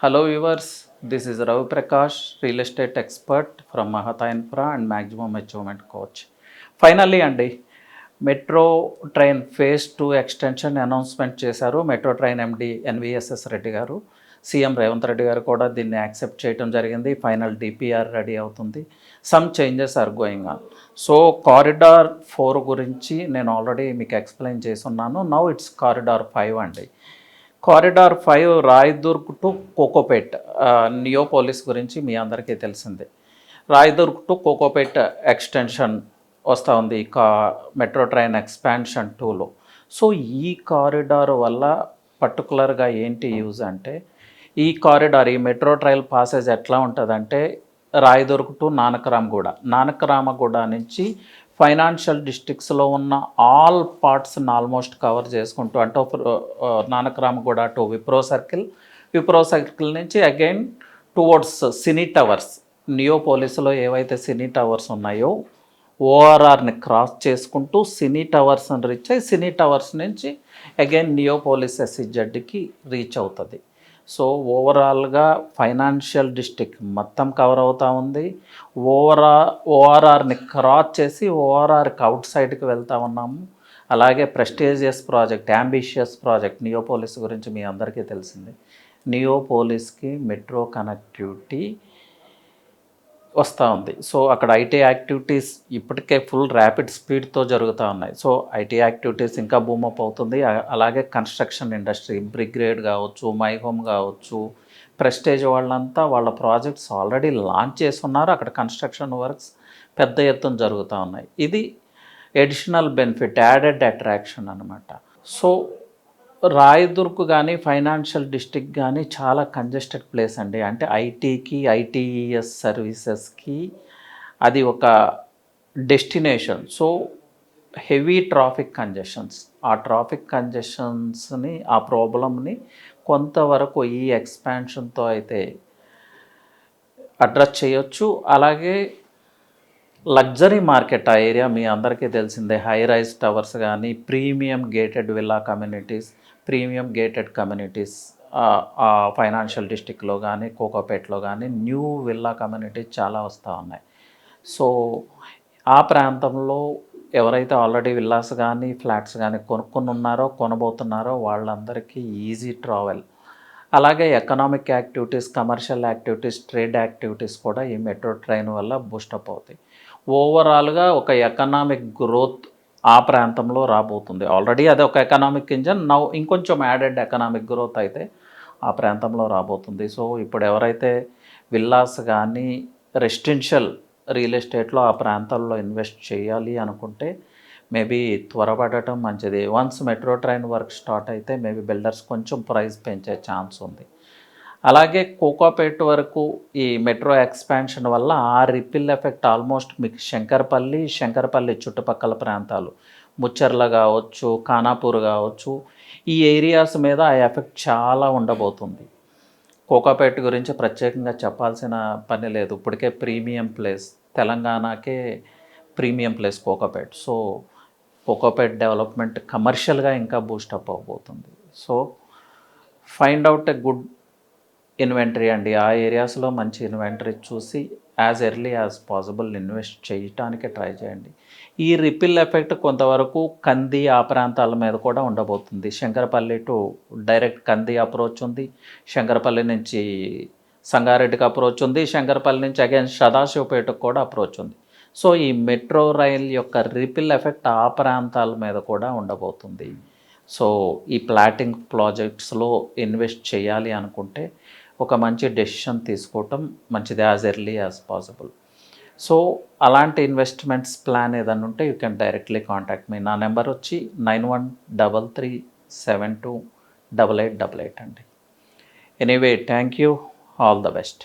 Hello viewers, this is Ravi Prakash, real estate expert from Mahata Infra and Maximum Achievement Coach. Finally metro train phase 2 extension announcement చేశారు. Metro train ఎండి NVSS Reddy గారు, CM Revanth Reddy గారు కూడా దీన్ని accept చేయడం జరిగింది. Final DPR ready అవుతుంది. Some changes are going on. So corridor 4 గురించి నేను ఆల్రెడీ మీకు ఎక్స్ప్లెయిన్ చేసి ఉన్నాను. నౌ ఇట్స్ కారిడార్ 5 అండి. Corridor 5 Rayadurg to cocopeat, Neopolis గురించి మీ అందరికీ తెలిసిందే. రాయదుర్గ్ టు కోకోపేట్ ఎక్స్టెన్షన్ వస్తూ ఉంది మెట్రో ట్రైన్ ఎక్స్పాన్షన్ 2లో. సో ఈ కారిడార్ వల్ల పర్టికులర్గా ఏంటి యూజ్ అంటే, ఈ కారిడార్, ఈ మెట్రో ట్రైన్ పాసేజ్ ఎట్లా ఉంటుందంటే, రాయదుర్గ్ టు నానక్రామగూడ నుంచి ఫైనాన్షియల్ డిస్ట్రిక్ట్స్లో ఉన్న ఆల్ పార్ట్స్ని ఆల్మోస్ట్ కవర్ చేసుకుంటూ, అంటే నానక్రామగూడ టు విప్రో సర్కిల్ నుంచి అగైన్ టువర్డ్స్ సినీ టవర్స్, నియోపోలిస్లో ఏవైతే సినీ టవర్స్ ఉన్నాయో ఓఆర్ఆర్ని క్రాస్ చేసుకుంటూ సినీ టవర్స్ని రీచ్ అయ్యి, సినీ టవర్స్ నుంచి అగైన్ నియోపోలిస్ ఎస్ఈజెడ్కి రీచ్ అవుతుంది. సో ఓవరాల్గా ఫైనాన్షియల్ డిస్ట్రిక్ట్ మొత్తం కవర్ అవుతూ ఉంది. ఓఆర్ఆర్ని క్రాస్ చేసి ఓఆర్ఆర్కి అవుట్ సైడ్కి వెళ్తూ ఉన్నాము. అలాగే prestigious project, ambitious project Neopolis గురించి మీ అందరికీ తెలిసింది. నియోపోలిస్కి మెట్రో కనెక్టివిటీ వస్తూ ఉంది. సో అక్కడ ఐటీ యాక్టివిటీస్ ఇప్పటికే ఫుల్ ర్యాపిడ్ స్పీడ్తో జరుగుతూ ఉన్నాయి. సో ఐటీ యాక్టివిటీస్ ఇంకా బూమప్ అవుతుంది. అలాగే కన్స్ట్రక్షన్ ఇండస్ట్రీ, బ్రిగ్రేడ్ కావచ్చు, మై హోమ్ కావచ్చు, ప్రెస్టేజ్ వాళ్ళంతా వాళ్ళ ప్రాజెక్ట్స్ ఆల్రెడీ లాంచ్ చేస్తున్నారు. అక్కడ కన్స్ట్రక్షన్ వర్క్స్ పెద్ద ఎత్తున జరుగుతూ ఉన్నాయి. ఇది ఎడిషనల్ బెనిఫిట్, యాడెడ్ అట్రాక్షన్ అనమాట. సో రాయదుర్గ్ కానీ ఫైనాన్షియల్ డిస్ట్రిక్ట్ కానీ చాలా కంజెస్టెడ్ ప్లేస్ అండి. అంటే ఐటీకి, ఐటీఈఎస్ సర్వీసెస్కి అది ఒక destination. So heavy traffic congestions, ఆ ట్రాఫిక్ కంజెషన్స్ని, ఆ ప్రాబ్లమ్ని కొంతవరకు ఈ ఎక్స్పాన్షన్తో అయితే అడ్రస్ చేయొచ్చు. అలాగే లగ్జరీ మార్కెట్ ఆ ఏరియా మీ అందరికీ తెలిసిందే. హై రైజ్ టవర్స్ కానీ, premium gated villa communities, premium gated communities financial డిస్ట్రిక్ట్లో కానీ, కోకోపేట్లో కానీ న్యూ విల్లా కమ్యూనిటీస్ చాలా వస్తూ ఉన్నాయి. సో ఆ ప్రాంతంలో ఎవరైతే ఆల్రెడీ విల్లాస్ కానీ ఫ్లాట్స్ కానీ కొనుక్కొని ఉన్నారో, కొనబోతున్నారో వాళ్ళందరికీ ఈజీ ట్రావెల్. అలాగే economic activities, commercial activities, trade activities కూడా ఈ మెట్రో ట్రైన్ వల్ల బూస్టప్ అవుతాయి. ఓవరాల్గా ఒక ఎకనామిక్ గ్రోత్ ఆ ప్రాంతంలో రాబోతుంది. ఆల్రెడీ అది ఒక ఎకనామిక్ ఇంజన్, నౌ ఇంకొంచెం యాడెడ్ ఎకనామిక్ గ్రోత్ అయితే ఆ ప్రాంతంలో రాబోతుంది. సో ఇప్పుడు ఎవరైతే విల్లాస్ కానీ రెసిడెన్షియల్ రియల్ ఎస్టేట్లో ఆ ప్రాంతాల్లో ఇన్వెస్ట్ చేయాలి అనుకుంటే మేబీ త్వరపడటం మంచిది. Once metro train work start అయితే మేబీ బిల్డర్స్ కొంచెం ప్రైస్ పెంచే ఛాన్స్ ఉంది. అలాగే కోకోపేట్ వరకు ఈ మెట్రో ఎక్స్పాన్షన్ వల్ల ఆ రిపిల్ ఎఫెక్ట్ ఆల్మోస్ట్ మీకు శంకరపల్లి చుట్టుపక్కల ప్రాంతాలు, ముచ్చర్ల కావచ్చు, ఖానాపూర్ కావచ్చు, ఈ ఏరియాస్ మీద ఆ ఎఫెక్ట్ చాలా ఉండబోతుంది. కోకోపేట్ గురించి ప్రత్యేకంగా చెప్పాల్సిన పని లేదు. ఇప్పటికే ప్రీమియం ప్లేస్, తెలంగాణకే premium place Kokapet. So Kokapet development కమర్షియల్గా ఇంకా బూస్టప్ అవబోతుంది. So find out a good inventory అండి. ఆ ఏరియాస్లో మంచి ఇన్వెంటరీ చూసి as early as possible invest చేయటానికి ట్రై చేయండి. ఈ రిపిల్ ఎఫెక్ట్ కొంతవరకు కంది ఆ ప్రాంతాల మీద కూడా ఉండబోతుంది. శంకరపల్లి టు డైరెక్ట్ కంది అప్రోచ్ ఉంది, శంకరపల్లి నుంచి సంగారెడ్డికి అప్రోచ్ ఉంది, శంకరపల్లి నుంచి అగైన్ సదాశివపేటకు కూడా అప్రోచ్ ఉంది. సో ఈ మెట్రో రైల్ యొక్క రిపిల్ ఎఫెక్ట్ ఆ ప్రాంతాల మీద కూడా ఉండబోతుంది. సో ఈ ప్లాటింగ్ ప్రాజెక్ట్స్లో ఇన్వెస్ట్ చేయాలి అనుకుంటే ఒక మంచి డెసిషన్ తీసుకోవటం మంచిది, as early as possible. So అలాంటి ఇన్వెస్ట్మెంట్స్ ప్లాన్ ఏదైనా ఉంటే you can directly contact me. నా నెంబర్ వచ్చి 9133728888 అండి. Anyway, thank you, all the best.